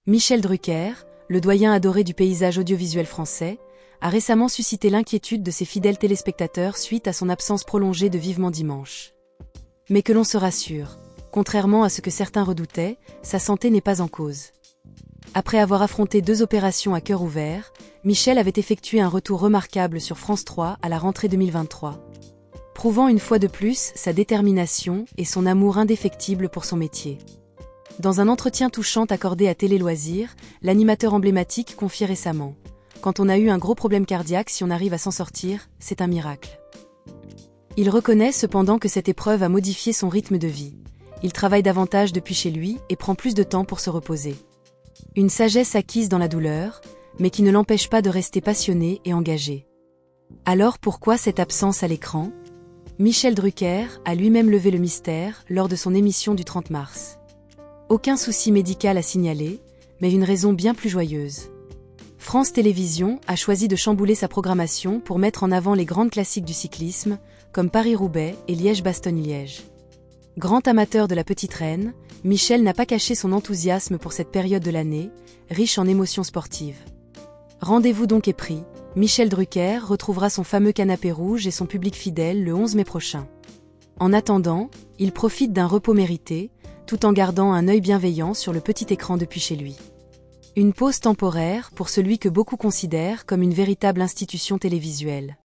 Michel Drucker, le doyen adoré du paysage audiovisuel français, a récemment suscité l'inquiétude de ses fidèles téléspectateurs suite à son absence prolongée de Vivement Dimanche. Mais que l'on se rassure, contrairement à ce que certains redoutaient, sa santé n'est pas en cause. Après avoir affronté 2 opérations à cœur ouvert, Michel avait effectué un retour remarquable sur France 3 à la rentrée 2023, prouvant une fois de plus sa détermination et son amour indéfectible pour son métier. Dans un entretien touchant accordé à Télé Loisirs, l'animateur emblématique confiait récemment: « Quand on a eu un gros problème cardiaque, si on arrive à s'en sortir, c'est un miracle. » Il reconnaît cependant que cette épreuve a modifié son rythme de vie. Il travaille davantage depuis chez lui et prend plus de temps pour se reposer. Une sagesse acquise dans la douleur, mais qui ne l'empêche pas de rester passionné et engagé. Alors pourquoi cette absence à l'écran ? Michel Drucker a lui-même levé le mystère lors de son émission du 30 mars. Aucun souci médical à signaler, mais une raison bien plus joyeuse. France Télévisions a choisi de chambouler sa programmation pour mettre en avant les grandes classiques du cyclisme, comme Paris-Roubaix et Liège-Bastogne-Liège. Grand amateur de la petite reine, Michel n'a pas caché son enthousiasme pour cette période de l'année, riche en émotions sportives. Rendez-vous donc est pris, Michel Drucker retrouvera son fameux canapé rouge et son public fidèle le 11 mai prochain. En attendant, il profite d'un repos mérité, tout en gardant un œil bienveillant sur le petit écran depuis chez lui. Une pause temporaire pour celui que beaucoup considèrent comme une véritable institution télévisuelle.